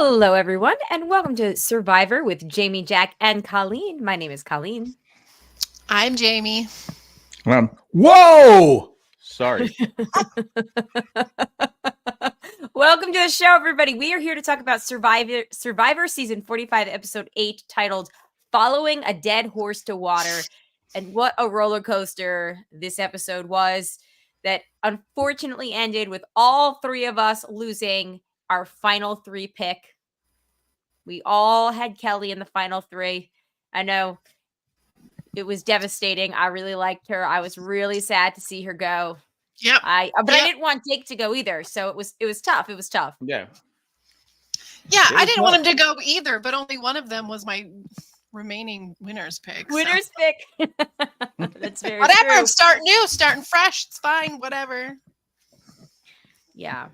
Hello, everyone, and welcome to Survivor with Jamie, Jack, and Colleen. My name is Colleen. I'm Jamie. Whoa! Sorry. Welcome to the show, everybody. We are here to talk about Survivor Season 45, Episode 8, titled Following a Dead Horse to Water. And what a roller coaster this episode was that unfortunately ended with all three of us losing our final three pick. We all had Kelly in the final three. I know it was devastating. I really liked her. I was really sad to see her go. Yep. I didn't want Jake to go either. So it was tough. It was tough. Yeah. Yeah, I didn't want him to go either, but only one of them was my remaining winner's pick. Winner's pick. That's very whatever. true. I'm starting new, starting fresh. It's fine. Whatever. Yeah.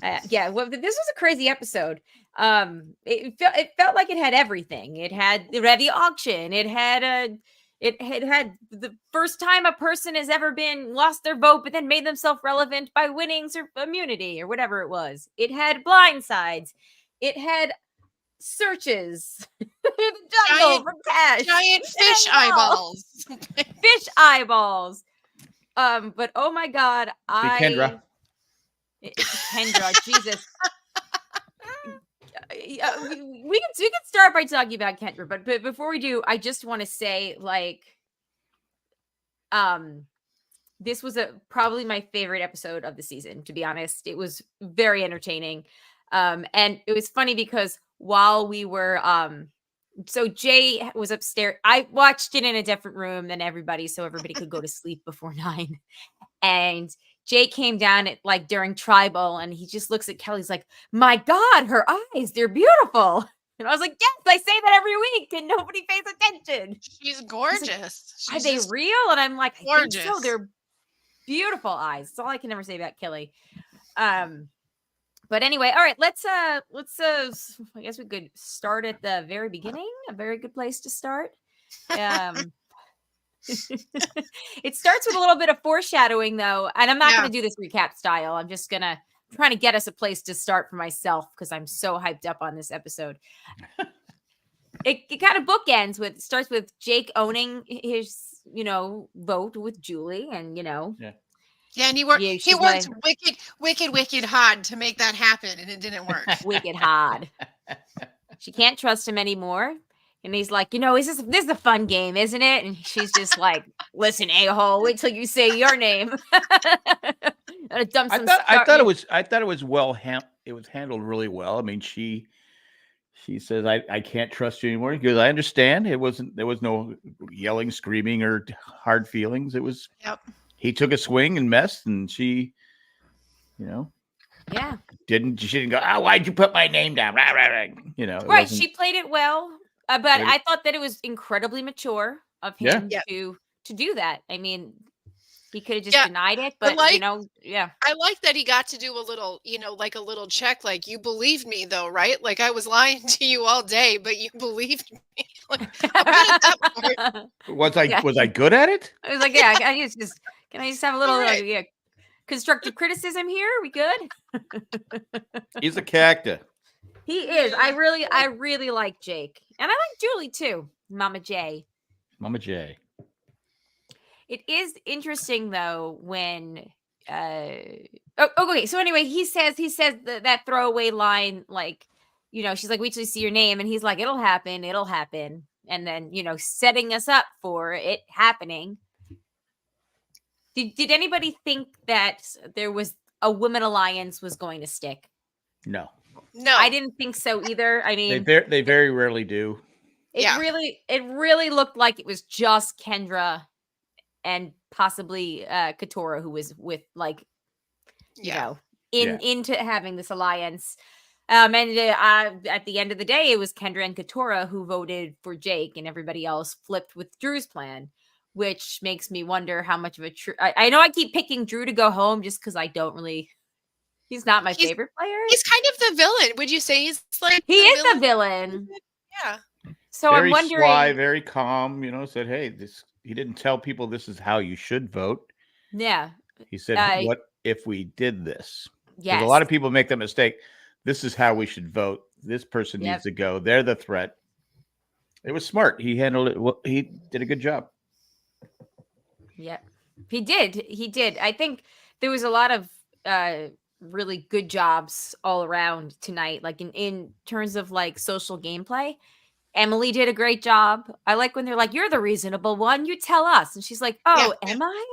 Well, this was a crazy episode. It felt like it had everything. It had the auction. It had the first time a person has ever been lost their vote, but then made themselves relevant by winning immunity or whatever it was. It had blindsides. It had searches. The jungle for cash. Giant fish eyeballs. Fish eyeballs. But oh my God, Kendra. Kendra, Jesus. We can start by talking about Kendra, but before we do, I just want to say, this was probably my favorite episode of the season. To be honest, it was very entertaining, and it was funny because while we were, so Jay was upstairs. I watched it in a different room than everybody, so everybody could go to sleep before 9, and Jay came down at during tribal, and he just looks at Kelly's like, my God, her eyes, they're beautiful. And I was like, yes, I say that every week and nobody pays attention. She's gorgeous. Are they real? And I'm like, I gorgeous. think so. They're beautiful eyes. That's all I can ever say about Kelly. But anyway, all right, let's I guess we could start at the very beginning. A very good place to start. It starts with a little bit of foreshadowing, though, and I'm not going to do this recap style. I'm just trying to get us a place to start for myself because I'm so hyped up on this episode. It kind of bookends starts with Jake owning his, vote with Julie, and Yeah, and he worked wicked hard to make that happen, and it didn't work. Wicked hard. She can't trust him anymore. And he's like, this is a fun game, isn't it? And she's just like, listen, a-hole, wait till you say your name. I thought it was it was handled really well. I mean, she says, I can't trust you anymore. Because I understand there was no yelling, screaming, or hard feelings. It was he took a swing and messed, and she, yeah, she didn't go, oh, why'd you put my name down? Right. She played it well. But I thought that it was incredibly mature of him to do that. I mean, he could have just denied it, but I like that he got to do a little, like a little check, like, you believed me though, right? Like, I was lying to you all day, but you believed me. Like, was I good at it? I was like, can I just have a little constructive criticism here? Are we good? He's a character. He is. I really like Jake. And I like Julie too. Mama J. It is interesting though when okay. So anyway, he says that throwaway line, like, she's like, wait till you see your name, and he's like, it'll happen. And then, setting us up for it happening. Did anybody think that there was a women alliance was going to stick? No, I didn't think so either. I mean, they very rarely do. It really looked like it was just Kendra and possibly Katora, who was with into having this alliance. And at the end of the day, it was Kendra and Katora who voted for Jake, and everybody else flipped with Drew's plan, which makes me wonder how much of a true. I know I keep picking Drew to go home just because I don't really. He's not my favorite player. He's kind of the villain. Would you say he's like he is the villain? Yeah. So very I'm wondering. Sly, very calm. Said, "Hey, this." He didn't tell people this is how you should vote. Yeah. He said, "What if we did this?" Yes. A lot of people make that mistake. this is how we should vote. This person needs to go. They're the threat. It was smart. He handled it well. He did a good job. Yep. He did. I think there was a lot of really good jobs all around tonight, like in terms of like social gameplay. Emily did a great job. I like when they're like, "You're the reasonable one. You tell us." And she's like, "Oh, am I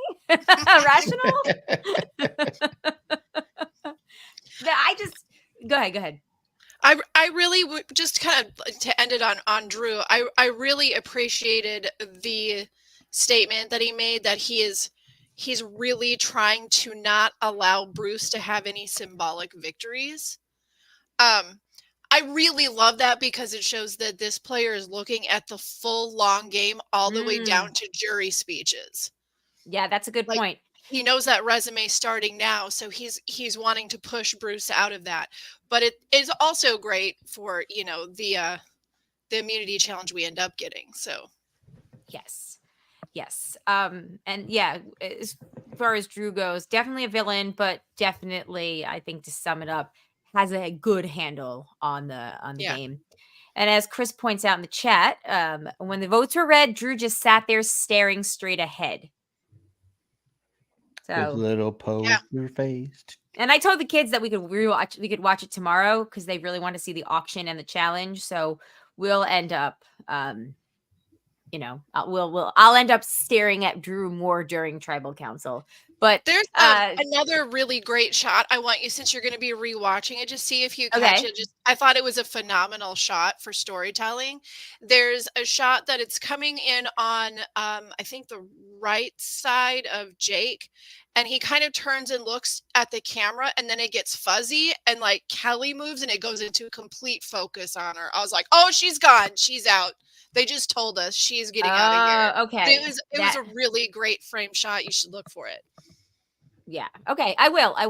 rational?" I just go ahead. I really just kind of to end it on Drew. I really appreciated the statement that he made that he's really trying to not allow Bruce to have any symbolic victories. I really love that because it shows that this player is looking at the full long game all the way down to jury speeches. Yeah, that's a good point. He knows that resume starting now, so he's wanting to push Bruce out of that. But it is also great for, the immunity challenge we end up getting. So yes. And yeah, as far as Drew goes, definitely a villain, but definitely, I think to sum it up, has a good handle on the game. And as Chris points out in the chat, when the votes were read, Drew just sat there staring straight ahead. So his little poker face. And I told the kids that we could watch it tomorrow because they really want to see the auction and the challenge. So we'll end up I'll end up staring at Drew more during Tribal Council. But there's another really great shot. I want you, since you're going to be rewatching it, just see if you catch it. I thought it was a phenomenal shot for storytelling. There's a shot that it's coming in on, I think the right side of Jake, and he kind of turns and looks at the camera, and then it gets fuzzy, and like Kelly moves, and it goes into complete focus on her. I was like, oh, she's gone. She's out. They just told us she's getting out of here. Okay. It was a really great frame shot. You should look for it. Yeah. Okay. I will. I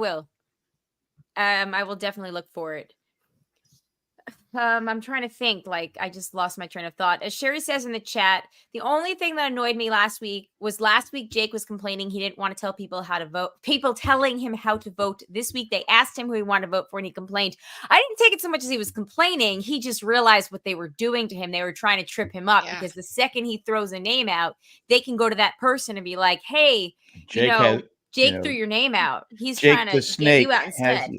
will definitely look for it. I'm trying to think. Like, I just lost my train of thought. As Sherry says in the chat, the only thing that annoyed me last week Jake was complaining he didn't want to tell people how to vote. People telling him how to vote. This week they asked him who he wanted to vote for, and he complained. I didn't take it so much as he was complaining. He just realized what they were doing to him. They were trying to trip him up because the second he throws a name out, they can go to that person and be like, "Hey, Jake threw your name out. He's Jake trying to get you out instead."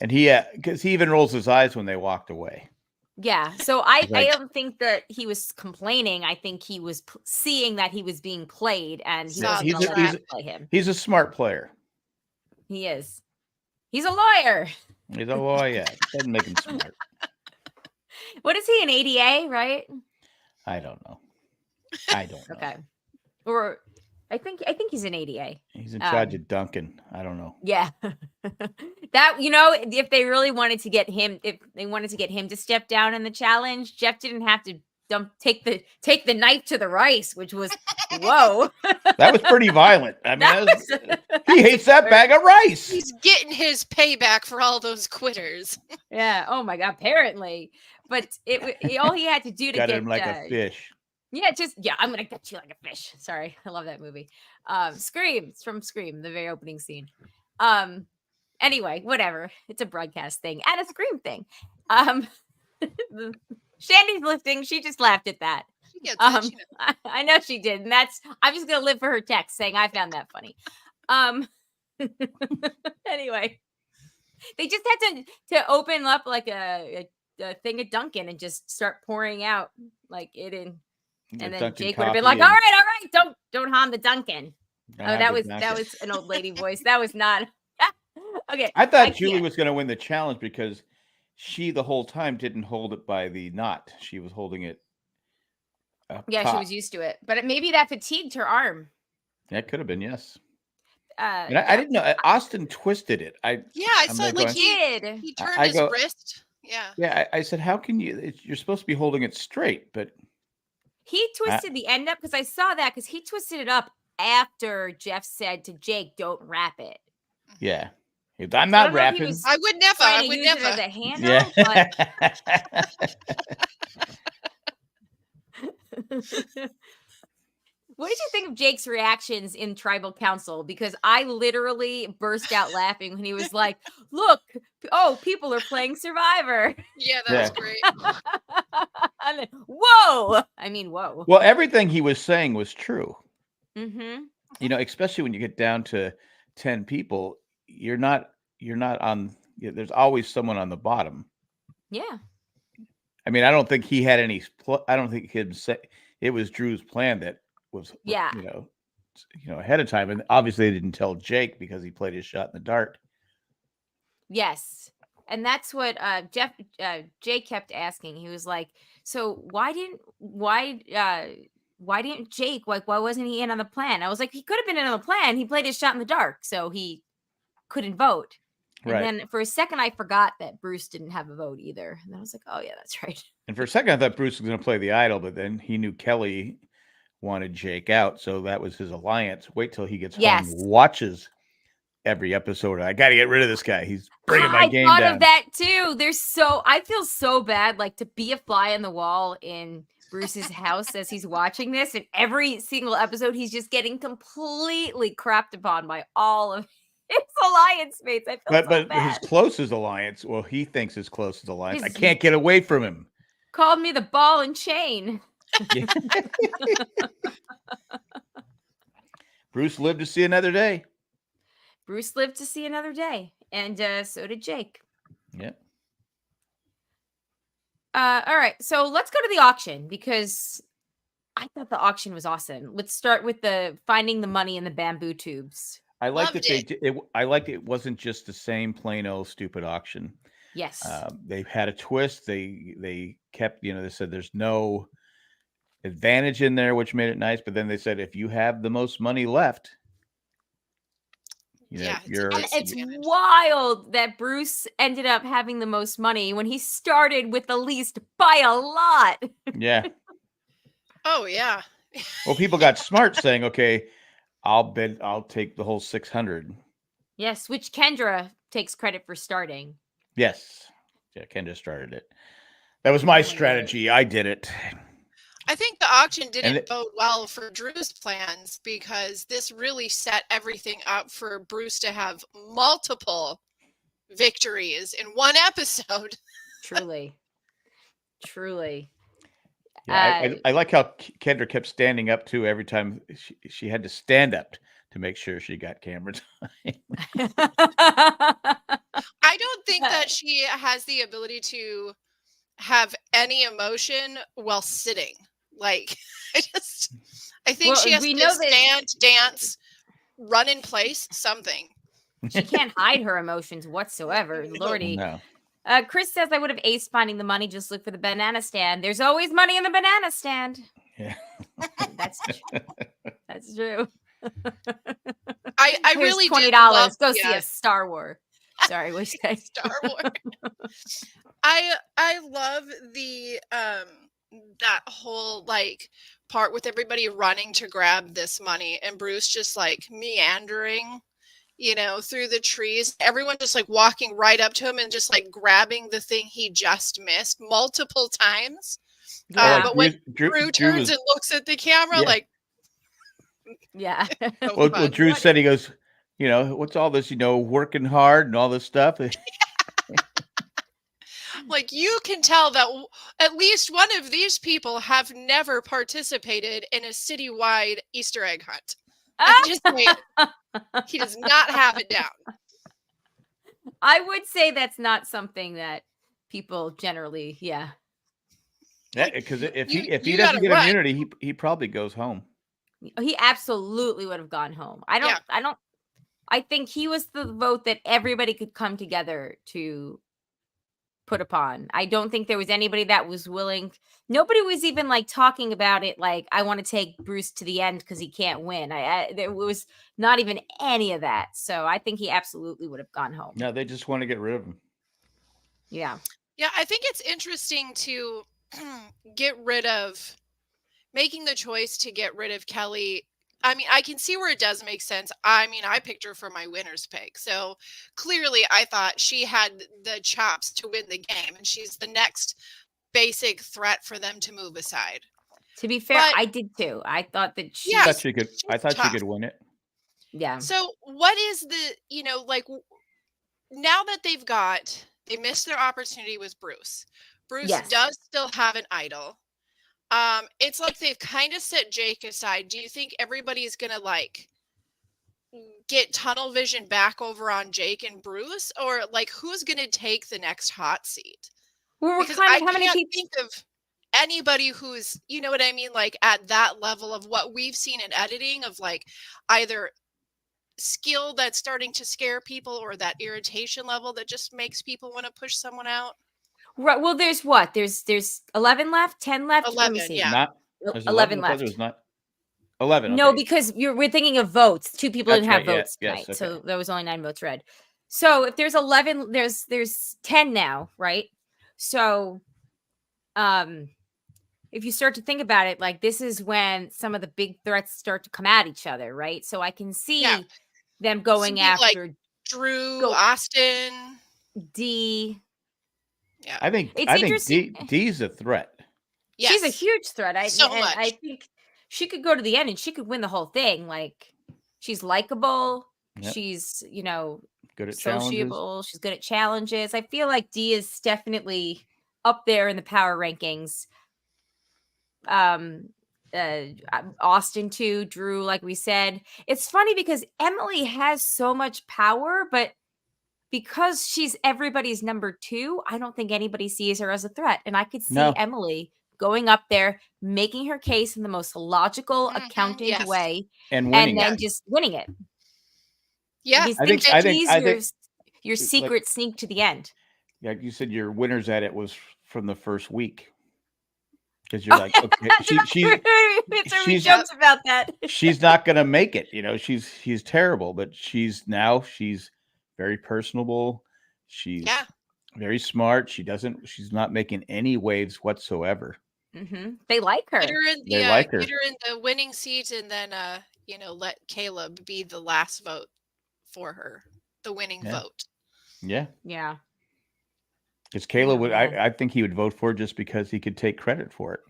And because he even rolls his eyes when they walked away. Yeah. So I don't think that he was complaining. I think he was seeing that he was being played, and he was going to play him. He's a smart player. He is. He's a lawyer. He's a lawyer. Doesn't make him smart. What is he, an ADA, right? I don't know. Okay. Or I think he's an ADA. He's in charge of Duncan. I don't know. Yeah. That, if they really wanted to get him, if they wanted to get him to step down in the challenge, Jeff didn't have to take the knife to the rice, which was whoa. That was pretty violent. I mean, he hates that bag of rice. He's getting his payback for all those quitters. Yeah. Oh my God. Apparently, but all he had to do to got get him like a fish. Yeah, I'm gonna get you like a fish. Sorry, I love that movie. Scream. It's from Scream, the very opening scene. Anyway, whatever. It's a broadcast thing and a Scream thing. Shandy's lifting. She just laughed at that. She gets it, I know she did, and I'm just gonna live for her text saying I found that funny. Anyway, they just had to open up like a thing of Dunkin' and just start pouring out like it in. And then Dunkin' Jake would have been like, all right, don't harm the Dunkin'. Oh, that was an old lady voice. That was not okay. I thought Julie was going to win the challenge because she the whole time didn't hold it by the knot. She was holding it up top. She was used to it, but maybe that fatigued her arm. That could have been, yes. And I didn't know Austin twisted it. I saw like he turned his wrist. Yeah. Yeah, I said, how can you? You're supposed to be holding it straight, but. He twisted the end up because I saw that because he twisted it up after Jeff said to Jake, "Don't wrap it." Yeah, I'm not wrapping. I would never. I would never. It as a handle, What did you think of Jake's reactions in tribal council? Because I literally burst out laughing when he was like, look, people are playing Survivor. Yeah, that was great. And then, whoa. I mean, whoa. Well, everything he was saying was true. Mm-hmm. Especially when you get down to 10 people, you're not on, there's always someone on the bottom. Yeah. I mean, I don't think he had any, I don't think it was Drew's plan that was, ahead of time. And obviously they didn't tell Jake because he played his shot in the dark. Yes. And that's what Jake kept asking. He was like, so why didn't Jake, like, why wasn't he in on the plan? I was like, he could have been in on the plan. He played his shot in the dark, so he couldn't vote. And then for a second, I forgot that Bruce didn't have a vote either. And I was like, oh, yeah, that's right. And for a second, I thought Bruce was going to play the idol, but then he knew Kelly wanted Jake out. So that was his alliance. Wait till he gets home, watches every episode. I got to get rid of this guy. He's bringing my game down. I thought of that too. I feel so bad, like, to be a fly on the wall in Bruce's house as he's watching this. And every single episode, he's just getting completely crapped upon by all of his alliance mates. I feel so but bad. His closest alliance, well, he thinks his closest alliance. I can't get away from him. Called me the ball and chain. Bruce lived to see another day. And so did Jake. Yeah. All right, so let's go to the auction because I thought the auction was awesome. Let's start with the finding the money in the bamboo tubes. I liked that I liked it wasn't just the same plain old stupid auction. Yes. They had a twist. They kept, they said there's no advantage in there, which made it nice. But then they said, if you have the most money left, it's wild that Bruce ended up having the most money when he started with the least by a lot. Yeah. Oh, yeah. Well, people got smart saying, okay, I'll take the whole 600. Yes, which Kendra takes credit for starting. Yes. Yeah, Kendra started it. That was my strategy. I did it. I think the auction didn't bode well for Drew's plans because this really set everything up for Bruce to have multiple victories in one episode. Truly. Yeah, I like how Kendra kept standing up too every time she had to stand up to make sure she got camera time. I don't think that she has the ability to have any emotion while sitting. Like, I think she has to stand, dance, run in place, something. She can't hide her emotions whatsoever. Lordy. No. Chris says I would have aced finding the money. Just look for the banana stand. There's always money in the banana stand. Yeah. That's true. That's true. I really $20. Go see a Star Wars. Sorry, what you say? Star Wars. I love the that whole like part with everybody running to grab this money and Bruce just like meandering, through the trees. Everyone just like walking right up to him and just like grabbing the thing he just missed multiple times. Yeah. But when Drew turns and looks at the camera, yeah. Well, Drew said, he goes, what's all this, working hard and all this stuff. Like, you can tell that at least one of these people have never participated in a citywide Easter egg hunt. I'm just saying, he does not have it down. I would say that's not something that people generally, Yeah, because if he doesn't get immunity, he probably goes home. He absolutely would have gone home. I think he was the vote that everybody could come together to put upon. I don't think there was anybody that was willing. Nobody was even like talking about it like, I want to take Bruce to the end because he can't win. There was not even any of that. So I think he absolutely would have gone home. No, they just want to get rid of him. Yeah. Yeah, I think it's interesting to making the choice to get rid of Kelly. I mean, I can see where it does make sense. I mean, I picked her for my winner's pick. So clearly I thought she had the chops to win the game and she's the next basic threat for them to move aside. To be fair, But I did too. I thought that yeah, I thought she could. I she's thought she tough. could win it. Yeah. So what is like now that they missed their opportunity with Bruce. Bruce Yes. does still have an idol. It's like they've kind of set Jake aside. Do you think everybody's gonna like get tunnel vision back over on Jake and Bruce, or like who's gonna take the next hot seat? Well, we're Because kind I of how many can't people? think of anybody who's, you know what I mean, like at that level of what we've seen in editing of like either skill that's starting to scare people or that irritation level that just makes people want to push someone out. Right. Well, there's what? There's 11 left, 10 left. Let me 11, see. yeah. Not there's 11 11. I thought there left. was not 11. No, Okay. because we're thinking of votes. 2 people That's didn't have right, yeah, votes yes, tonight, okay. so there was only 9 votes read. So if there's 11, there's 10 now, right? So, if you start to think about it, like this is when some of the big threats start to come at each other, right? So I can see them going Something like after Drew, Austin. D. Yeah, I think It's interesting. D's a threat. yes. She's a huge threat. So much. I think she could go to the end and she could win the whole thing. Like she's likable. Yep. She's, Good at sociable. challenges. She's good at challenges. I feel like D is definitely up there in the power rankings. Austin too, Drew, like we said. It's funny because Emily has so much power, but because she's everybody's number 2, I don't think anybody sees her as a threat. And I could see Emily going up there, making her case in the most logical, accountant way, and then just winning it. Yeah, I think your secret sneak to the end. Yeah, you said your winners at it was from the first week. Because you're like, okay, she jokes about that. She's not gonna make it, she's terrible, but she's very personable. She's very smart. She's not making any waves whatsoever. Mm-hmm. They like her. Get her in the winning seat and then let Caleb be the last vote for her, the winning vote. Yeah. Yeah. Because Caleb would, I think he would vote for it just because he could take credit for it.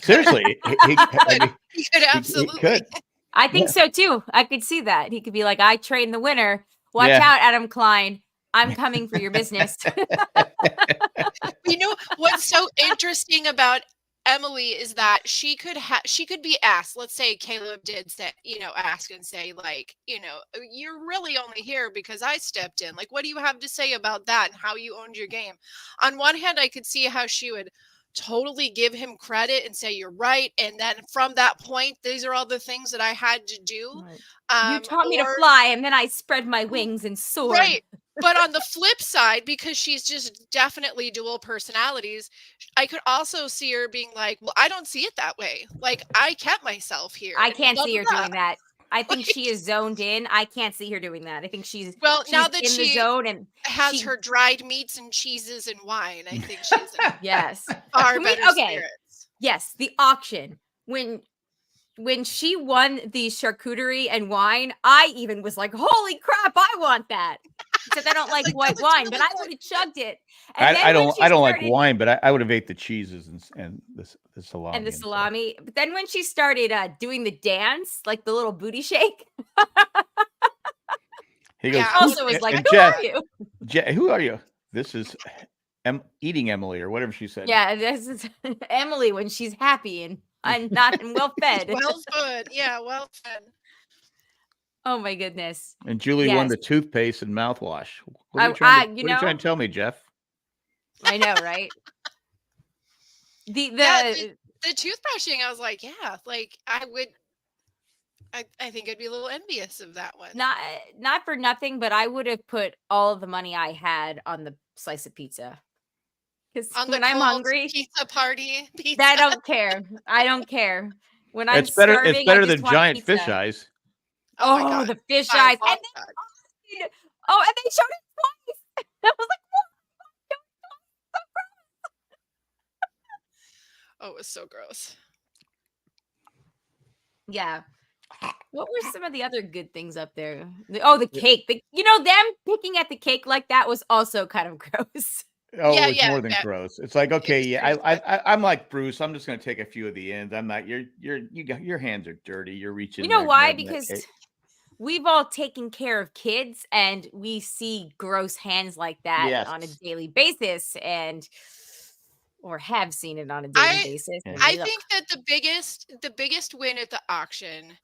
Seriously, he could absolutely. He could. I think so too. I could see that. He could be like, "I trained the winner. Watch out, Adam Klein. I'm coming for your business." You know what's so interesting about Emily is that she could be asked. Let's say Caleb did say, ask and say like, you're really only here because I stepped in. Like, what do you have to say about that and how you owned your game? On one hand, I could see how she would totally give him credit and say you're right, and then from that point, these are all the things that I had to do. You taught me to fly, and then I spread my wings and soared. Right. But on the flip side, because she's just definitely dual personalities, I could also see her being like, well, I don't see it that way. Like, I kept myself here. I can't see her doing that. I think she is zoned in. I can't see her doing that. I think she's now that in the zone and has her dried meats and cheeses and wine. I think she's in yes. far better spirits. Yes, the auction. When she won the charcuterie and wine, I even was like, holy crap, I want that. Except I don't like white wine, but I would have chugged it. And I don't like wine, but I would have ate the cheeses and the salami. And the salami. But then when she started doing the dance, like the little booty shake, he goes, also was like, who are you? This is eating Emily or whatever she said. Yeah, this is Emily when she's happy and well fed. Well fed. Yeah, well fed. Oh my goodness. And Julie won the toothpaste and mouthwash. What are you trying to tell me, Jeff? I know, right? The toothbrushing, I was like, yeah, like I think I'd be a little envious of that one. Not for nothing, but I would have put all of the money I had on the slice of pizza. Because when I'm hungry, pizza party, I don't care. I don't care. When I'm it's better. Starving, it's better than giant fish eyes. Oh, the fish eyes! And then, and they showed it twice. I was like, "What? Oh, it was so gross." Yeah. What were some of the other good things up there? The cake. Them picking at the cake like that was also kind of gross. Oh, Yeah, it was yeah, more than yeah. gross. It's like, It okay, was yeah, pretty sad. I'm like Bruce. I'm just gonna take a few of the ends. I'm not. Your hands are dirty. You're You reaching know there, why? grabbing that Because cake. we've all taken care of kids and we see gross hands like that on a Yes. daily basis or have seen it on a daily I basis. Yeah. And I look, think that the biggest win at the auction,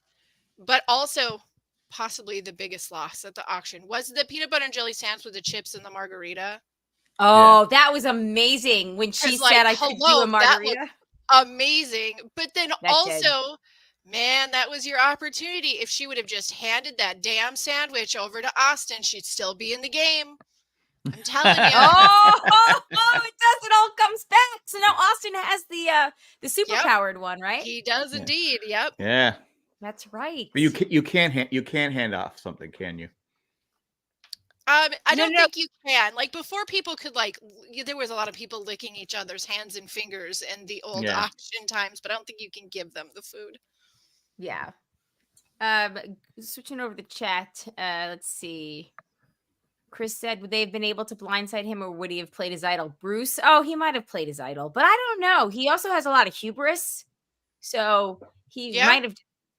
but also possibly the biggest loss at the auction, was the peanut butter and jelly sandwich with the chips and the margarita. Yeah. oh, that was amazing when she Because, like, said I could do a hello, that looked margarita. amazing. But then That did. also, man, that was your opportunity. If she would have just handed that damn sandwich over to Austin, she'd still be in the game. I'm telling you. Oh, it does. It all comes back. So now Austin has the super Yep, powered one, right? he does Yeah. indeed. Yep. Yeah. That's right. But you can't hand off something, can you? I No, don't no. think you can. Like, before, people could, like, there was a lot of people licking each other's hands and fingers in the old Yeah. auction times, but I don't think you can give them the food. Yeah. Switching over the chat. Let's see. Chris said, would they have been able to blindside him or would he have played his idol? Bruce? Oh, he might have played his idol, but I don't know. He also has a lot of hubris. So he Yeah. might have.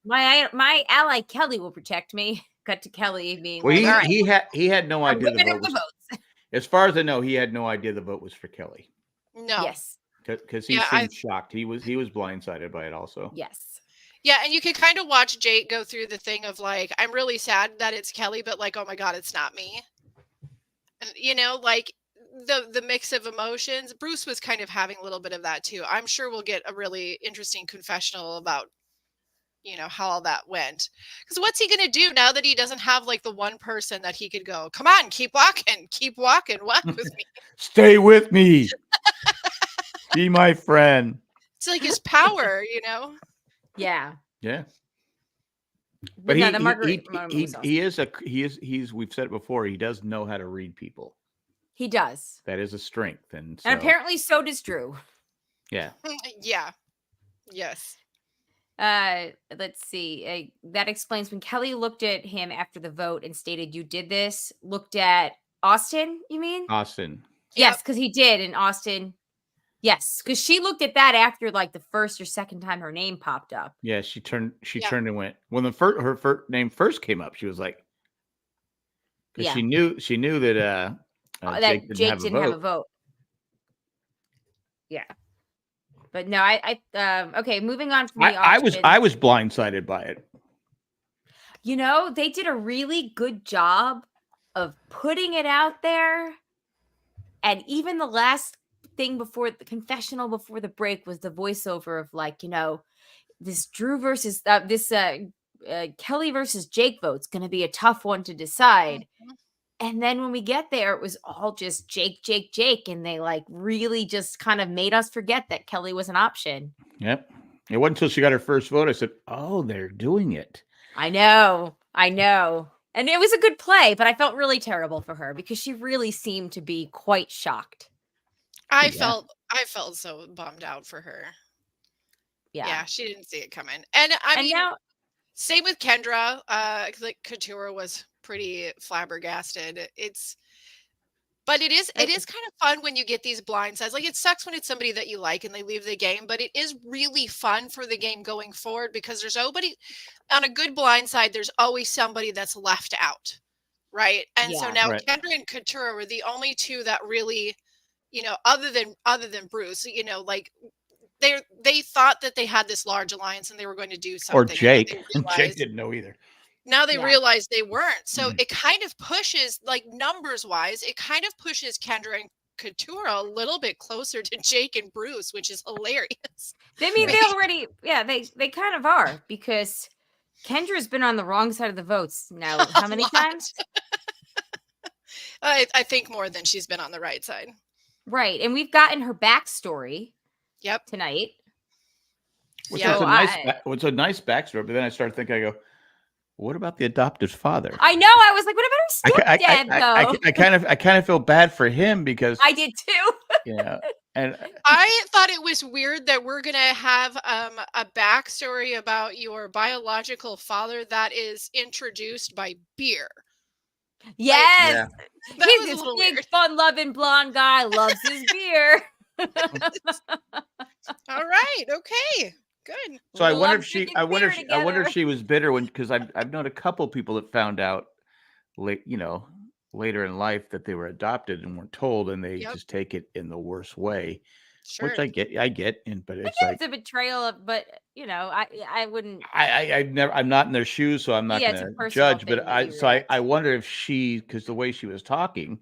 My ally Kelly will protect me. Cut to Kelly being Well, like, all right, he had no I'm idea the whipping vote up the was. votes. As far as I know, he had no idea the vote was for Kelly No. Yes. because he Yeah, seemed shocked. He was blindsided by it also. Yes. Yeah, and you can kind of watch Jake go through the thing of, like, I'm really sad that it's Kelly, but, like, oh my God, it's not me. And, like, the mix of emotions. Bruce was kind of having a little bit of that too. I'm sure we'll get a really interesting confessional about, how all that went. Because what's he going to do now that he doesn't have, like, the one person that he could go, come on, keep walking, walk with me. Stay with me. Be my friend. It's like his power, Yeah. Yeah. But But no, the Margaret moment was awesome. he's we've said it before, he does know how to read people. He does. That is a strength. And And apparently so does Drew. yeah. Yeah. Yes. Let's see. That explains when Kelly looked at him after the vote and stated, "You did this." Looked at Austin, you mean? Austin. Yes, Yep. because he did, and Austin. Yes, because she looked at that after like the first or second time her name popped up. Yeah, she turned Yeah. and went when her first name first came up. She was like, because Yeah. she knew that That Jake didn't have a vote. Yeah. But no, okay, moving on from the auction. I was blindsided by it. They did a really good job of putting it out there. And even the last thing before the confessional before the break was the voiceover of, like, this Drew versus Kelly versus Jake vote's going to be a tough one to decide. Mhm. And then when we get there, it was all just Jake, Jake, Jake. And they like really just kind of made us forget that Kelly was an option. Yep. It wasn't until she got her first vote. I said, oh, they're doing it. I know. And it was a good play, but I felt really terrible for her because she really seemed to be quite shocked. I felt so bummed out for her. Yeah. She didn't see it coming. And now, same with Kendra. Like, Couture was pretty flabbergasted. But it is kind of fun when you get these blindsides. Like, it sucks when it's somebody that you like and they leave the game, but it is really fun for the game going forward because there's nobody on a good blindside. There's always somebody that's left out, right? And so now Kendra and Couture were the only two that really, other than Bruce, like, they thought that they had this large alliance and they were going to do something. Or Jake. Jake didn't know either. Now they realize they weren't. So it kind of pushes, like, numbers wise, it kind of pushes Kendra and Couture a little bit closer to Jake and Bruce, which is hilarious. I mean, they already, they kind of are, because Kendra's been on the wrong side of the votes now. How many times? I think more than she's been on the right side. Right. And we've gotten her backstory. Yep. Tonight. Which was a nice backstory. But then I started thinking, I go, what about the adopted father? I know. I was like, what about her stepdad, though? I kind of feel bad for him because I did too. Yeah. And I thought it was weird that we're going to have a backstory about your biological father that is introduced by beer. Yes. That He's was a this little big, weird. fun-loving blonde guy, loves his beer. All right. Okay. Good. So I wonder Love if she, drinking I wonder beer if she, I wonder if together. she was bitter because I've known a couple people that found out late, later in life that they were adopted and weren't told, and they Yep. just take it in the worst way, which Sure. I get, but I it's guess like it's a betrayal of, but I wouldn't. I'm not in their shoes, so I'm not Yeah, going it's a to personal judge. But thing that you react. I wonder if because the way she was talking,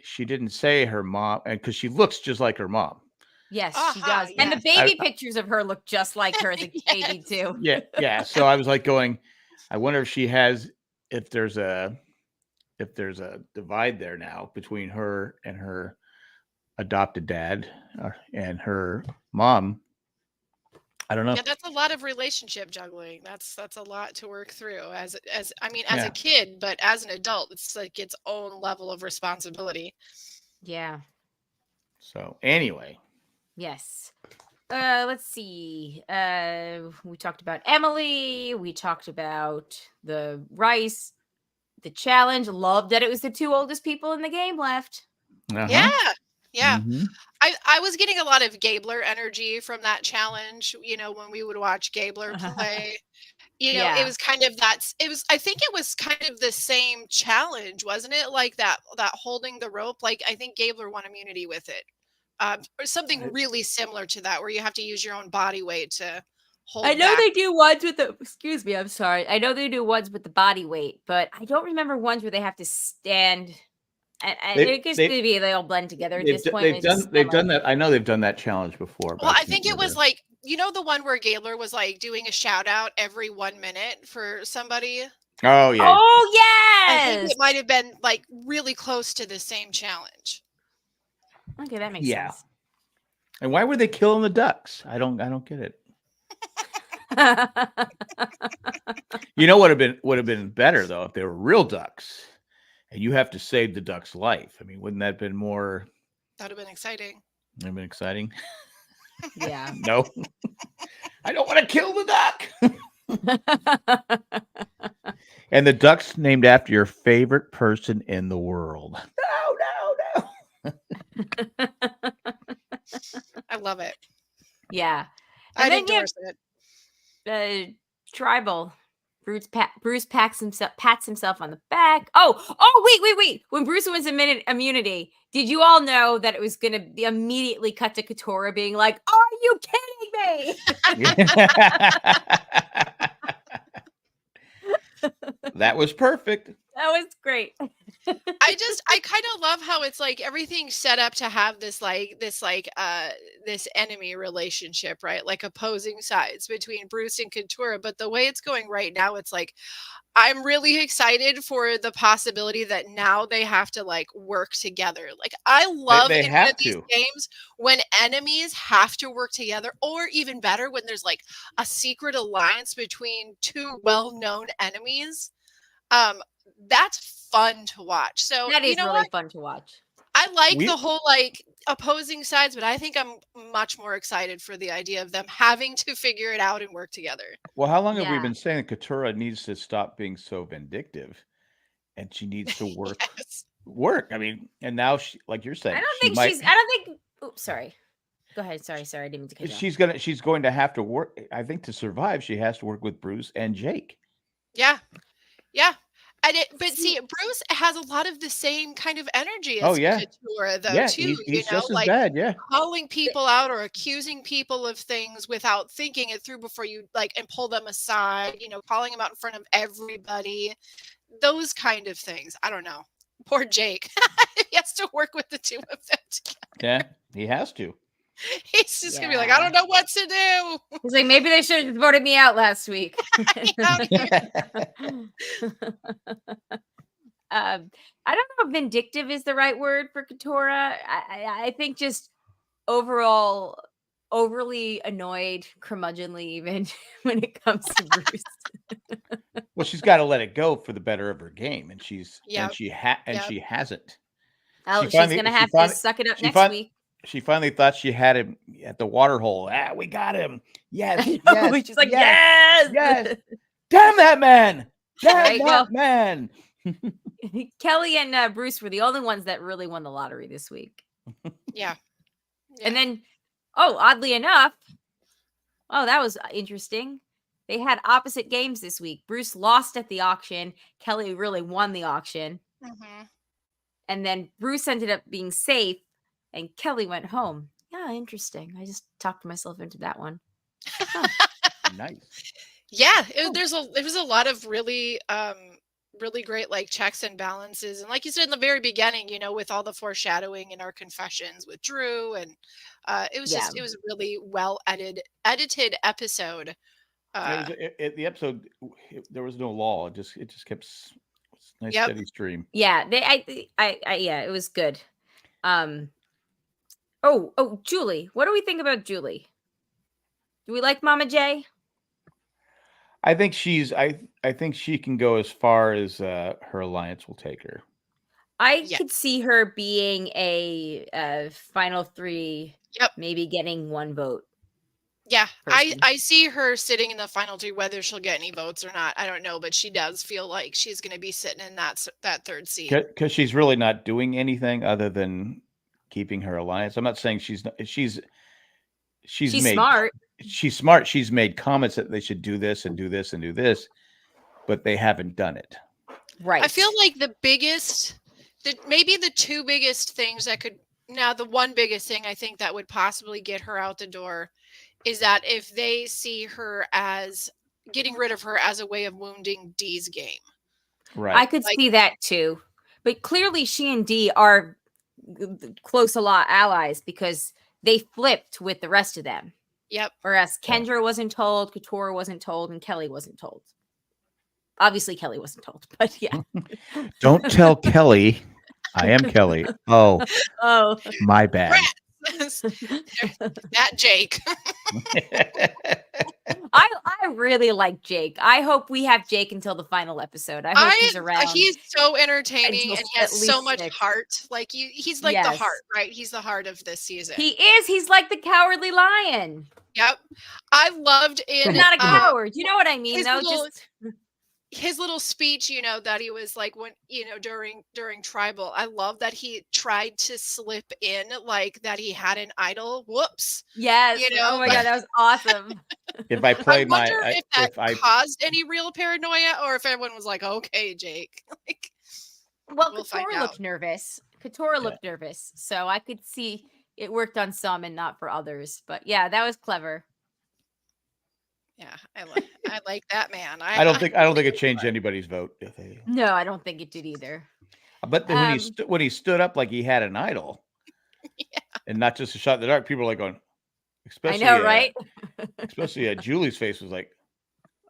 she didn't say her mom, and because she looks just like her mom. Yes, she Aha. does. And the Yes. baby pictures of her look just like her as a baby Yes. too. Yeah. So I was like going, I wonder if she has, if there's a divide there now between her and her adopted dad and her mom. I don't know. Yeah, that's a lot of relationship juggling. That's a lot to work through as I mean as a Yeah. kid, but as an adult, it's like its own level of responsibility. Yeah. So anyway, Yes. Let's see. We talked about Emily. We talked about the rice, the challenge. Loved that it was the two oldest people in the game left. Yeah. Yeah. Mhm. I was getting a lot of Gabler energy from that challenge, when we would watch Gabler play. It Yeah. was kind of I think it was kind of the same challenge, wasn't it? Like that holding the rope. Like I think Gabler won immunity with it. Or something really similar to that where you have to use your own body weight to hold I know back. they do ones with the excuse me, I'm sorry. I know they do ones with the body weight, but I don't remember ones where they have to stand. And They it gets to they be they all blend together at they've this point. they've It's just done they've kinda done like, that. I know they've done that challenge before, but Well, I I can't think it was remember. like, the one where Gabler was like doing a shout out every 1 minute for somebody. Oh yeah. oh I think yes. it might have been like really close to the same challenge. Okay, that makes Yeah. sense. And why were they killing the ducks? I don't get it. You know what would have been better though if they were real ducks, and you have to save the duck's life. I mean, wouldn't that have been more? That would have been exciting. Would have been exciting. Yeah. No, I don't want to kill the duck. And the duck's named after your favorite person in the world. No. I love it. Yeah. I'd And then endorse it. Tribal. Bruce pats himself on the back. Wait. When Bruce wins immunity, did you all know that it was going to be immediately cut to Katora being like, "Are you kidding me?" That was perfect. That was great. I kind of love how it's like everything's set up to have this enemy relationship, right? Like opposing sides between Bruce and Katura. But the way it's going right now, it's like I'm really excited for the possibility that now they have to like work together. Like I love They in one of have these to. games when enemies have to work together, or even better, when there's like a secret alliance between two well-known enemies. That's fun to watch. So That you is know really what? fun to watch. I like We the whole like opposing sides, but I think I'm much more excited for the idea of them having to figure it out and work together. Well, how long have we Yeah. been saying that Katura needs to stop being so vindictive, and she needs to work? Yes. Work. I mean, and now she, like you're saying, I don't she think might. she's. I don't think. Oops, sorry. Go ahead. Sorry. I didn't mean to cut you off. She's going to have to work. I think to survive, she has to work with Bruce and Jake. Yeah. Yeah. But see, Bruce has a lot of the same kind of energy Oh as yeah, Katura, though, yeah. too. He's just as Like bad. Yeah. calling people out or accusing people of things without thinking it through before you like and pull them aside. Calling them out in front of everybody. Those kind of things. I don't know. Poor Jake. He has to work with the two of them together. Yeah, he has to. He's just gonna be like, I don't know what to do. He's like, maybe they should have voted me out last week. I don't know if vindictive is the right word for Katora. I think just overall overly annoyed, curmudgeonly, even when it comes to Bruce. Well, she's got to let it go for the better of her game, and she Yep. hasn't. Oh, she's finally- gonna she have to finally- suck it up she next fin- week. She finally thought she had him at the water hole. We got him. Yes, I know, yes. she's like, yes, yes. yes. Damn that man. Damn Right, that well- man. Kelly and Bruce were the only ones that really won the lottery this week. Yeah. And then, oddly enough, that was interesting. They had opposite games this week. Bruce lost at the auction. Kelly really won the auction. Mm-hmm. And then Bruce ended up being safe and Kelly went home. Yeah, interesting. I just talked myself into that one. Huh. Nice. Yeah, there was a lot of really really great like checks and balances, and like you said in the very beginning, with all the foreshadowing in our confessions with Drew, and it was a really well edited episode. The episode, there was no law. It just kept nice steady stream. Yeah, it was good. Julie, what do we think about Julie? Do we like Mama J? I think I think she can go as far as her alliance will take her. I could see her being a final 3. Yep. Maybe getting 1 vote. Yeah, I see her sitting in the final 3, whether she'll get any votes or not. I don't know, but she does feel like she's going to be sitting in that 3rd seat. Because she's really not doing anything other than keeping her alliance. I'm not saying she's smart. She's smart. She's made comments that they should do this and do this and do this, but they haven't done it. Right. I feel like maybe the 2 biggest things the one biggest thing I think that would possibly get her out the door is that if they see her as getting rid of her as a way of wounding Dee's game. Right. I could see that too. But clearly she and Dee are close allies because they flipped with the rest of them. Yep. Whereas Kendra wasn't told, Couture wasn't told, and Kelly wasn't told. Obviously Kelly wasn't told, but yeah. Don't tell Kelly. I am Kelly. Oh, my bad. That Jake. I really like Jake. I hope we have Jake until the final episode. I hope he's around. He's so entertaining and he has so much heart. Like he's like the heart, right? He's the heart of this season. He is. He's like the cowardly lion. Yep. I loved but not a coward. You know what I mean, though? His little speech, that he was like when, during tribal, I love that he tried to slip in like that he had an idol. Whoops. Yes. Oh my God, that was awesome. If I played if that caused any real paranoia or if everyone was like, okay, Jake. Couture looked nervous. Couture looked nervous. So I could see it worked on some and not for others. But yeah, that was clever. Yeah, I like that man. I don't think it changed anybody's vote. No, I don't think it did either. But then when he stood up like he had an idol, and not just a shot in the dark, people are like going, especially I know, right? Especially Julie's face was like,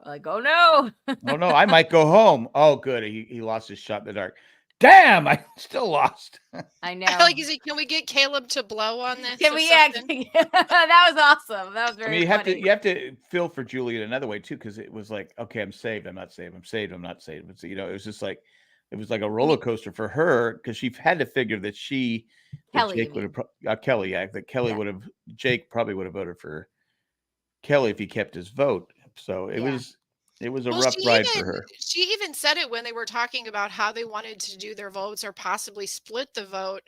oh no, oh no, I might go home. Oh good, he lost his shot in the dark. Damn, I still lost. I know. Can we get Caleb to blow on this? Can we? That was awesome. That was very. Funny. You have to feel for Julie in another way too, because it was like, okay, I'm saved, I'm not saved, I'm saved, I'm not saved. But it was just like it was like a roller coaster for her because she had to figure that Kelly would have Jake probably would have voted for Kelly if he kept his vote. So it was a rough ride for her. She even said it when they were talking about how they wanted to do their votes or possibly split the vote.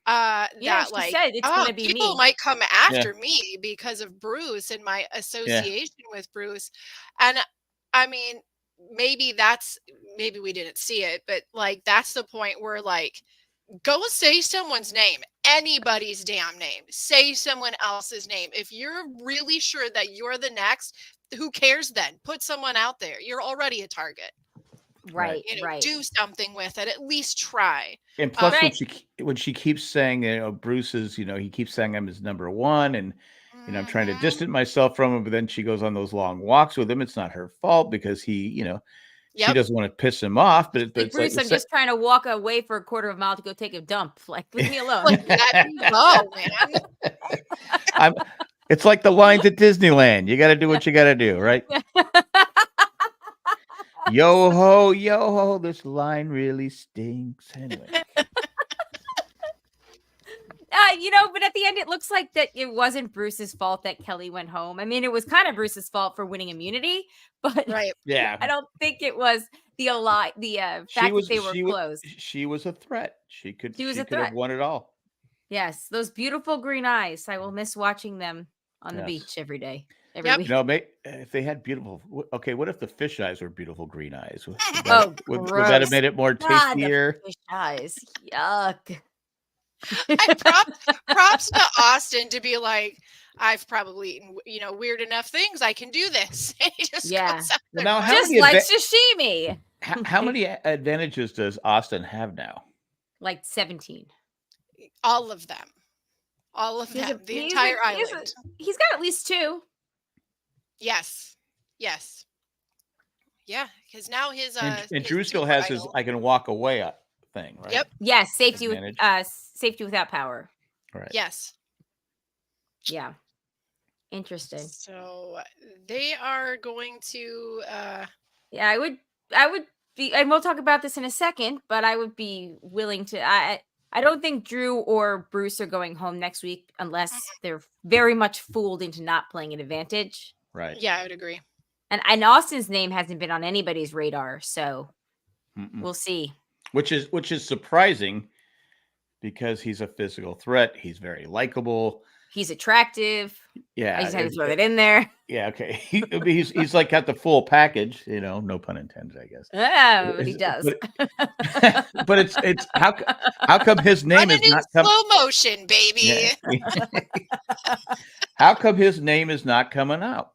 She said it's going to be people might come after me because of Bruce and my association with Bruce. And I mean, maybe we didn't see it, but like that's the point where like go say someone's name, anybody's damn name. Say someone else's name. If you're really sure that you're the next, who cares then? Put someone out there. You're already a target. Right. Do something with it. At least try. And plus, when she keeps saying, Bruce is, he keeps saying I'm his number one, and I'm trying to distance myself from him. But then she goes on those long walks with him. It's not her fault because he, she doesn't want to piss him off. But Bruce, like, I'm just trying to walk away for a quarter of a mile to go take a dump. Like, leave me alone. Man. It's like the lines at Disneyland. You got to do what you got to do, right? Yo ho, this line really stinks. Anyway. But at the end, it looks like that it wasn't Bruce's fault that Kelly went home. I mean, it was kind of Bruce's fault for winning immunity, but right. Yeah, I don't think it was. fact that they were closed. She was a threat. She could have won it all. Yes, those beautiful green eyes. I will miss watching them on the beach every day. Every week. No, if they had beautiful. Okay, what if the fish eyes were beautiful green eyes? Would that have made it more tastier? Fish eyes, yuck. Props to Austin to be like, I've probably eaten, weird enough things. I can do this. He just goes out there. Now, just like sashimi. How many advantages does Austin have now? Like 17. All of them. All of them. The entire island. He's got at least 2. Yes. Yeah, because now his and Drew still has his I can walk away thing, right? Yep. Yes, safety without power. Right. Yes. Yeah. Interesting. So they are going to yeah, I would be, and we'll talk about this in a second, but I would be willing to I don't think Drew or Bruce are going home next week unless they're very much fooled into not playing an advantage. Right. Yeah, I would agree. And Austin's name hasn't been on anybody's radar, so we'll see. Which is surprising because he's a physical threat. He's very likable. He's attractive. Yeah, I just had to throw that in there. Yeah, okay. He's like got the full package. No pun intended, I guess. Oh, but he does. But it's how come his name is not slow motion, baby? Yeah. How come his name is not coming out?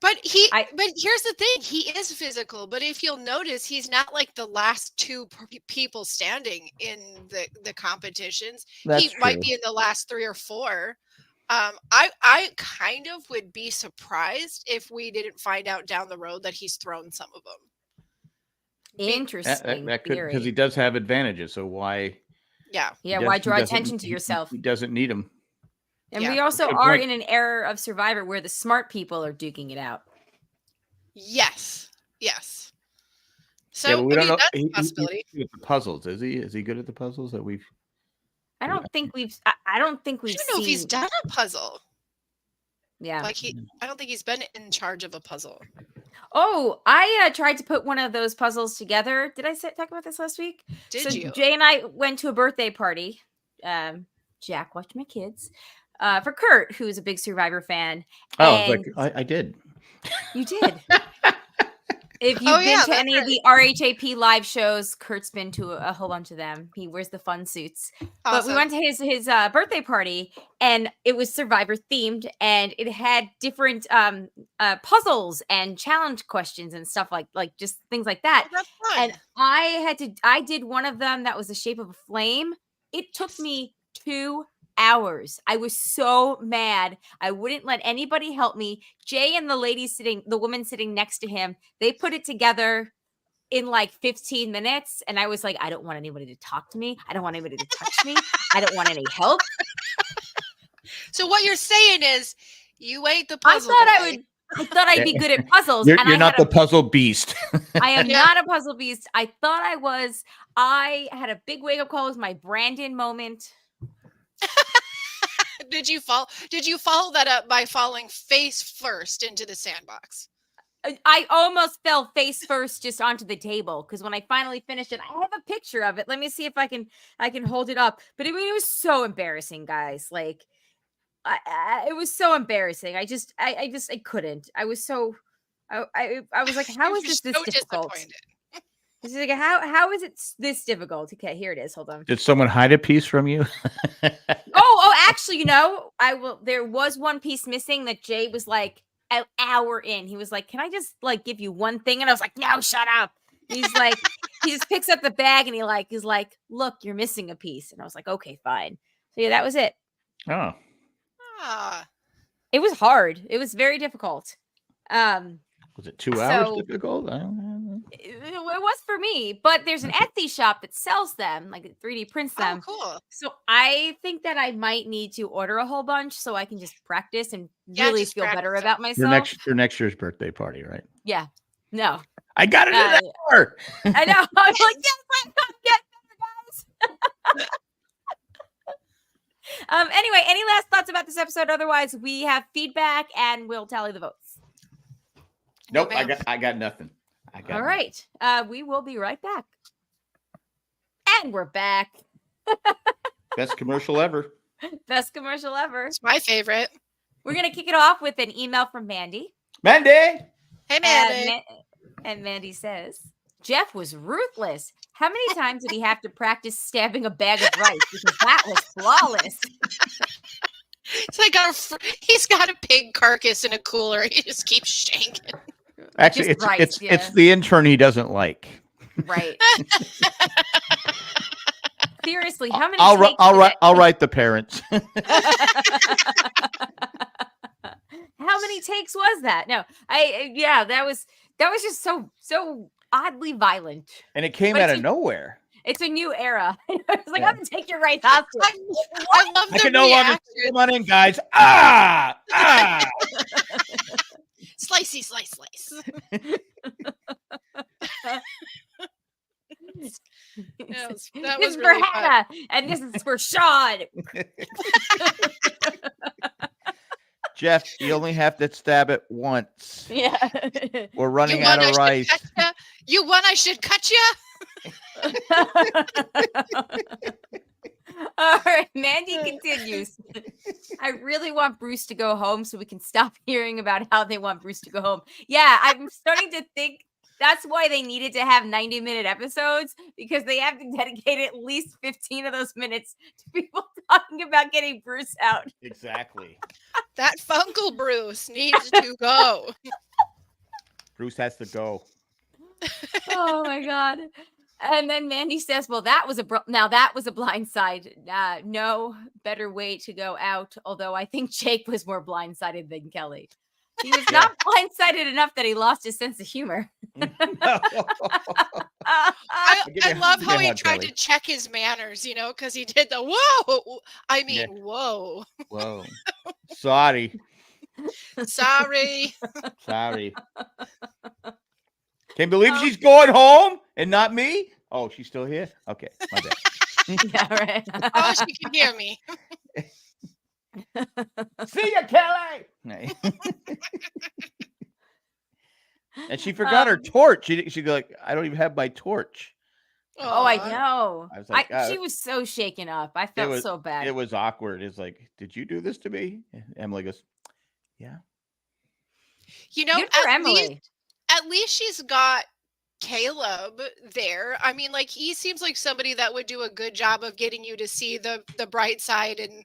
But here's the thing: he is physical. But if you'll notice, he's not like the last 2 people standing in the competitions. He might be in the last 3 or 4. I kind of would be surprised if we didn't find out down the road that he's thrown some of them. Interesting. That could, because he does have advantages. So why? Yeah. Why draw attention to yourself? He doesn't need them. And we also are in an era of Survivor where the smart people are duking it out. Yes. So we don't know. That's a possibility. He's good at the puzzles, is he? Is he good at the puzzles that we've? I don't think we've. I don't know if he's done a puzzle. Yeah. I don't think he's been in charge of a puzzle. Oh, I tried to put one of those puzzles together. Did I talk about this last week? Did you? Jay and I went to a birthday party. Jack, watch my kids. For Kurt, who's a big Survivor fan. Oh, I did. You did. If you've been to any of the RHAP live shows, Kurt's been to a whole bunch of them. He wears the fun suits. Awesome. But we went to his birthday party, and it was Survivor themed, and it had different puzzles and challenge questions and stuff like just things like that. Oh, that's fun. And I did one of them that was the shape of a flame. It took me 2 hours. I was so mad. I wouldn't let anybody help me. Jay and the woman sitting next to him, they put it together in like 15 minutes. And I was like, I don't want anybody to talk to me. I don't want anybody to touch me. I don't want any help. So what you're saying is you ate the puzzle. I thought I'd be good at puzzles. You're not the puzzle beast. I am not a puzzle beast. I thought I was. I had a big wake up call. It was my Brandon moment. Did you follow that up by falling face first into the sandbox? I almost fell face first just onto the table because when I finally finished it, I have a picture of it. Let me see if I can hold it up. But it was so embarrassing, guys. Like, it was so embarrassing. I couldn't. I was so. I was like, how is this difficult? It's like, how is it this difficult? Okay, here it is. Hold on. Did someone hide a piece from you? Actually, there was one piece missing that Jay was like an hour in. He was like, "Can I just like give you one thing?" And I was like, "No, shut up." He's like, he just picks up the bag and he's like, "Look, you're missing a piece." And I was like, "Okay, fine." So yeah, that was it. Oh. It was hard. It was very difficult. Was it 2 hours difficult? I don't know. It was for me, but there's an Etsy shop that sells them, like 3D prints them. Oh, cool. So I think that I might need to order a whole bunch so I can just practice and really feel better about myself. Your next year's birthday party, right? Yeah. No. I got it in that hour. I know. I was like, yes, I'm getting better, guys. Anyway, any last thoughts about this episode? Otherwise, we have feedback and we'll tally the votes. Nope, I got nothing. All right. We will be right back. And we're back. Best commercial ever. Best commercial ever. It's my favorite. We're going to kick it off with an email from Mandy. Mandy! Hey, Mandy. And Mandy says, Jeff was ruthless. How many times did he have to practice stabbing a bag of rice? Because that was flawless. It's like he's got a pig carcass in a cooler. He just keeps shanking. Actually, it's the intern he doesn't like. Right. Seriously, how many? I'll write the parents. How many takes was that? No, that was just so oddly violent. And it came out of nowhere. It's a new era. It's like, I'm gonna take your right hostage. I love the I can no longer come on in, guys. Ah! Slicey, slice. That was this is really for Hannah, and this is for Sean. Jeff, you only have to stab it once. Yeah. We're running out of rice. You want I should cut you? All right, Mandy continues. I really want Bruce to go home so we can stop hearing about how they want Bruce to go home. Yeah, I'm starting to think that's why they needed to have 90-minute episodes, because they have to dedicate at least 15 of those minutes to people talking about getting Bruce out. Exactly. That Funkle Bruce needs to go. Bruce has to go. Oh my God. And then Mandy says, well, that was a blind side. No better way to go out. Although I think Jake was more blindsided than Kelly. He was not blindsided enough that he lost his sense of humor. I love how he tried to check his manners, because he did the whoa. I mean, whoa. Whoa. Sorry. Sorry. Can't believe she's going home and not me. Oh, she's still here? Okay, my bad. Yeah, right. Oh, she can hear me. See ya, Kelly. And she forgot her torch. She'd go like, I don't even have my torch. Oh, I know. I was like, she was so shaken up. I felt so bad. It was awkward. It's like, did you do this to me? Emily goes, yeah. Good for Emily. At least she's got Caleb there. I mean, like, he seems like somebody that would do a good job of getting you to see the bright side and,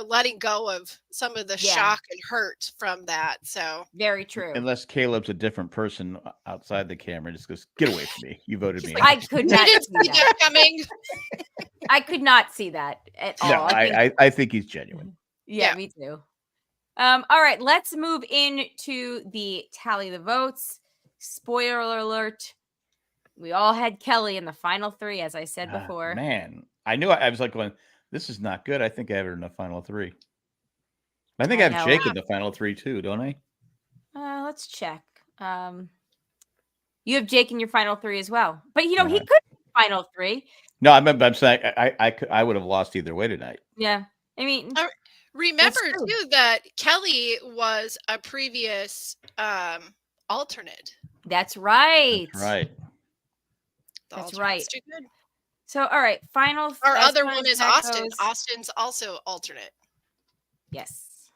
letting go of some of the shock and hurt from that. So very true. Unless Caleb's a different person outside the camera, just goes, get away from me. You voted me. Like, I could not see that coming. I could not see that at all. No, I think he's genuine. Yeah, me too. All right, let's move into the tally the votes. Spoiler alert. We all had Kelly in the final three, as I said before. Man, I knew I was like going, this is not good. I think I have her in the final three. I think I have Jake in the final three too, don't I? Let's check. You have Jake in your final three as well. But, he could be final three. No, I'm saying I would have lost either way tonight. Yeah. I mean... Remember, too, that Kelly was a previous alternate. That's right. That's right. Too good. So, all right, final. Our other one is Austin. Austin's also alternate. Yes.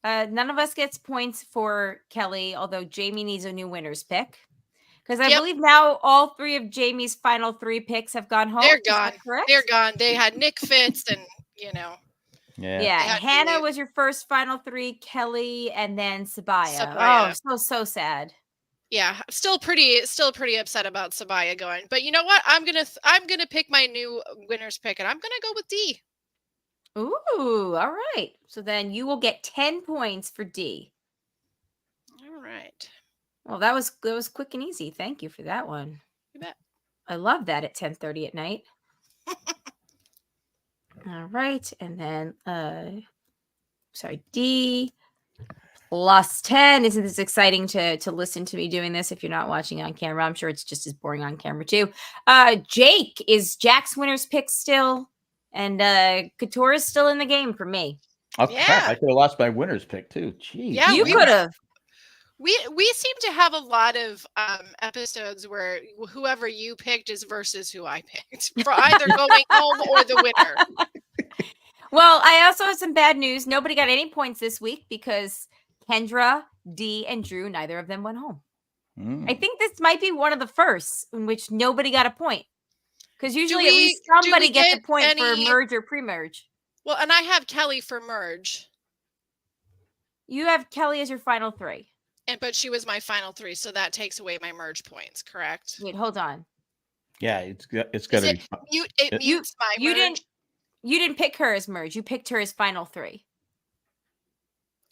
None of us gets points for Kelly, although Jamie needs a new winner's pick. Because I believe now all three of Jamie's final three picks have gone home. They're gone. They're gone. They had Nick Fitz and, Yeah. Hannah was your first final three, Kelly, and then Sabaya. Oh, so sad. Yeah, still pretty upset about Sabaya going. But you know what? I'm gonna pick my new winner's pick, and I'm gonna go with D. Ooh, all right. So then you will get 10 points for D. All right. Well, that was quick and easy. Thank you for that one. You bet. I love that at 10:30 at night. All right, and then D plus 10. Isn't this exciting to listen to me doing this if you're not watching on camera? I'm sure it's just as boring on camera too. Jake is Jack's winner's pick still, and Couture is still in the game for me. Oh, crap. I could have lost my winner's pick too. Jeez. Yeah, you could have. We seem to have a lot of episodes where whoever you picked is versus who I picked for either going home or the winner. Well, I also have some bad news. Nobody got any points this week because Kendra, Dee, and Drew, neither of them went home. I think this might be one of the first in which nobody got a point. Because usually at least somebody gets a point for merge or pre-merge. Well, and I have Kelly for merge. You have Kelly as your final 3. But she was my final 3, so that takes away my merge points, correct? Wait, hold on. Yeah, it's got to be. It mutes my merge. You didn't pick her as merge. You picked her as final 3.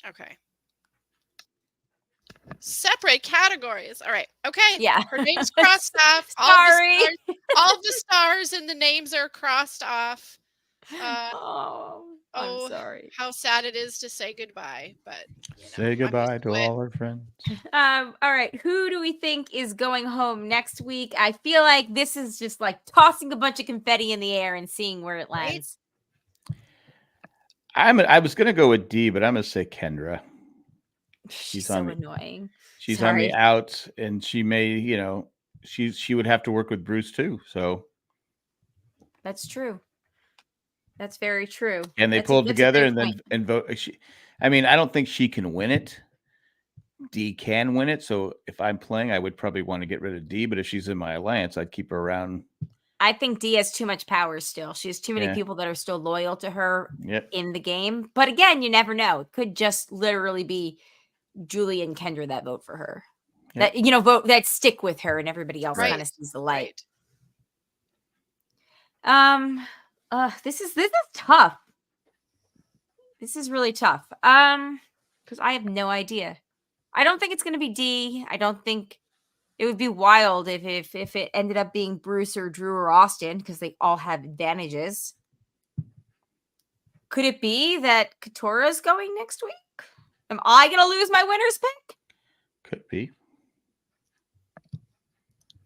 Okay. Separate categories. All right. Okay. Yeah. Her name's crossed off. Sorry. All the stars and the names are crossed off. I'm sorry. How sad it is to say goodbye, but say goodbye to all our friends. All right. Who do we think is going home next week? I feel like this is just like tossing a bunch of confetti in the air and seeing where it lands. I was gonna go with D, but I'm gonna say Kendra. She's so annoying. She's on the outs, and she may, she would have to work with Bruce too. So that's true. That's very true. And they pulled together and vote. I don't think she can win it. D can win it. So if I'm playing, I would probably want to get rid of D. But if she's in my alliance, I'd keep her around. I think D has too much power still. She has too many people that are still loyal to her in the game. But again, you never know. It could just literally be Julie and Kendra that vote for her. Yep. That vote that stick with her, and everybody else kind of sees the light. Right. This is tough. This is really tough. Because I have no idea. I don't think it's going to be D. I don't think it would be wild if it ended up being Bruce or Drew or Austin, because they all have advantages. Could it be that Katura's going next week? Am I going to lose my winner's pick? Could be.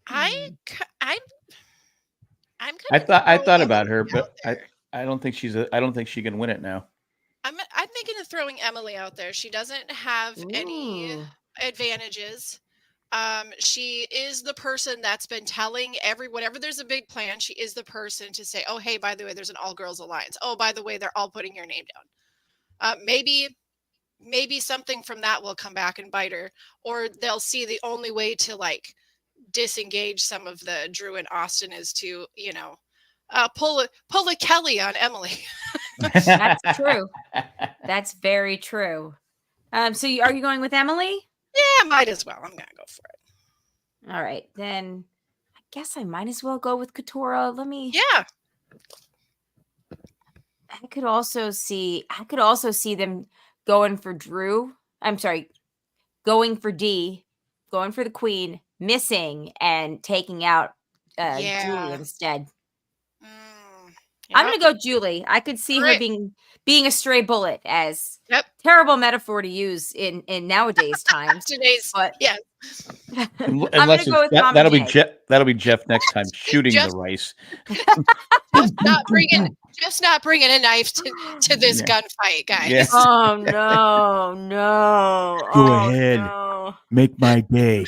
I thought about her, but I don't think I don't think she can win it now. I'm thinking of throwing Emily out there. She doesn't have any advantages. She is the person that's been telling whenever there's a big plan, she is the person to say, oh, hey, by the way, there's an all girls alliance. Oh, by the way, they're all putting your name down. Maybe something from that will come back and bite her, or they'll see the only way to disengage some of the Drew and Austin is to, pull a Kelly on Emily. That's true. That's very true. So are you going with Emily? Yeah, might as well. I'm going to go for it. All right. Then I guess I might as well go with Katura. Yeah. I could also see them going for Drew. I'm sorry. Going for D, going for the queen, missing, and taking out Julie instead. I'm going to go Julie. I could see her being a stray bullet, as terrible metaphor to use in nowadays times. But yeah. Unless that'll be Jeff. That'll be Jeff next time shooting the rice. Just not bringing a knife to this gunfight, guys. Yeah. Oh no! Go ahead, make my day.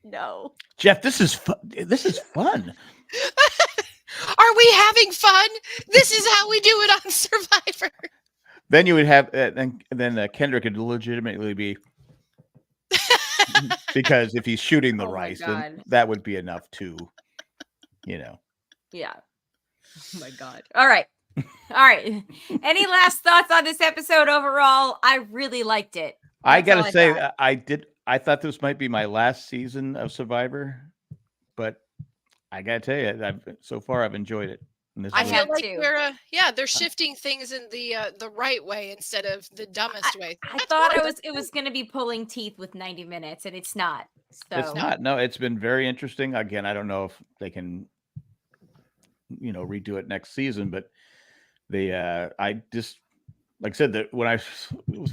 No, Jeff, this is fun. Are we having fun? This is how we do it on Survivor. Then you would have, then Kendra could legitimately be, because if he's shooting the rice, then that would be enough to, Yeah. Oh my God. All right. Any last thoughts on this episode overall? I really liked it. I gotta say, I thought this might be my last season of Survivor, but I gotta tell you, so far I've enjoyed it. I feel like they're shifting things in the right way instead of the dumbest way. I thought it was going to be pulling teeth with 90 minutes, and it's not. So. It's not. No, it's been very interesting. Again, I don't know if they can, redo it next season, but I just, like I said, that when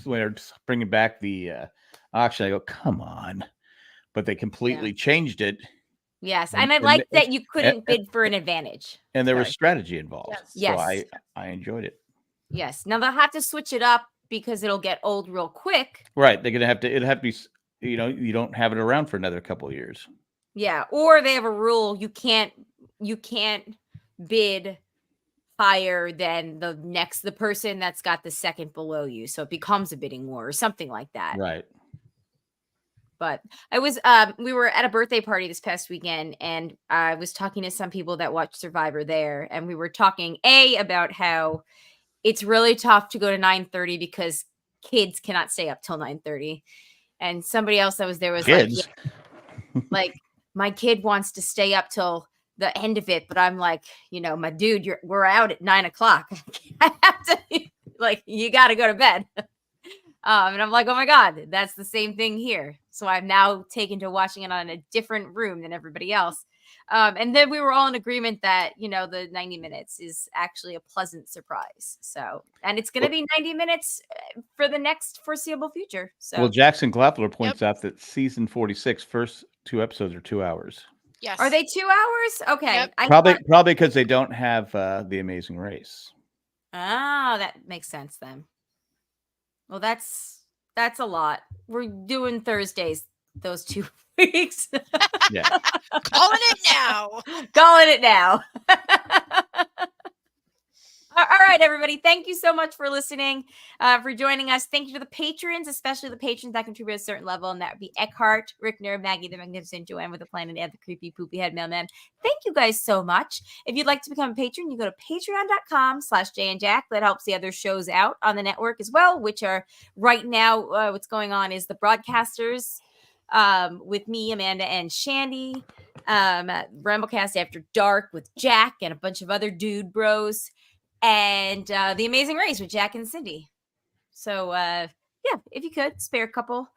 they're bringing back the auction, I go, come on, but they completely changed it. Yes, and I like that you couldn't bid for an advantage. And there was strategy involved. Yes. So I enjoyed it. Yes. Now they'll have to switch it up because it'll get old real quick. Right. They're gonna have to. It'll have to be. You don't have it around for another couple of years. Yeah, or they have a rule you can't bid higher than the person that's got the second below you, so it becomes a bidding war or something like that. Right. But I was we were at a birthday party this past weekend, and I was talking to some people that watch Survivor there, and we were talking about how it's really tough to go to 9:30 because kids cannot stay up till 9:30. And somebody else that was there was kids. like my kid wants to stay up till the end of it, but I'm like, my dude, we're out at 9 o'clock. I have to, you got to go to bed. And I'm like, oh my God, that's the same thing here. So I'm now taken to watching it on a different room than everybody else. And then we were all in agreement that, the 90 minutes is actually a pleasant surprise. So, and it's going to be 90 minutes for the next foreseeable future. So, well, Jackson Gloppler points out that season 46 first 2 episodes are 2 hours. Yes. Are they 2 hours? Okay. Yep. Probably because they don't have The Amazing Race. Oh, that makes sense then. Well, that's a lot. We're doing Thursdays those 2 weeks. Yeah. Calling it now. Calling it now. All right, everybody. Thank you so much for listening, for joining us. Thank you to the patrons, especially the patrons that contribute at a certain level, and that would be Eckhart, Rick Nerve, Maggie the Magnificent, Joanne with a Planet, and the Creepy Poopy Head Mailman. Thank you guys so much. If you'd like to become a patron, you go to patreon.com/JayandJack. That helps the other shows out on the network as well, which are right now, what's going on is the Broadcasters with me, Amanda, and Shandy, Ramblecast After Dark with Jack and a bunch of other dude bros, and The Amazing Race with Jack and Cindy. So, if you could spare a couple,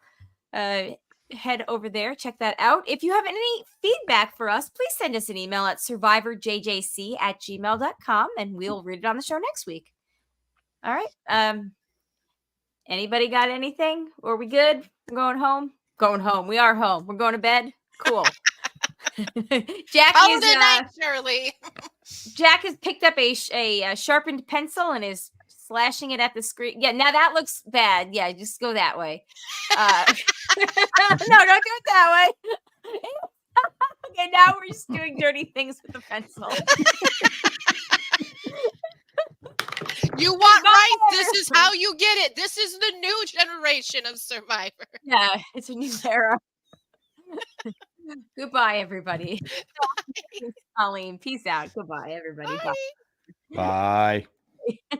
head over there, check that out. If you have any feedback for us, please send us an email at survivorjjc@gmail.com, and we'll read it on the show next week. All right. Anybody got anything? Are we good? We're going home? Going home. We are home. We're going to bed? Cool. Jack is night, Shirley. Jack has picked up a sharpened pencil and is slashing it at the screen. Yeah, now that looks bad. Yeah, just go that way. No, don't do it that way. Okay, now we're just doing dirty things with the pencil. You want right? This is how you get it. This is the new generation of Survivor. Yeah, it's a new era. Goodbye, everybody. Colleen, peace out. Goodbye, everybody. Bye. Bye.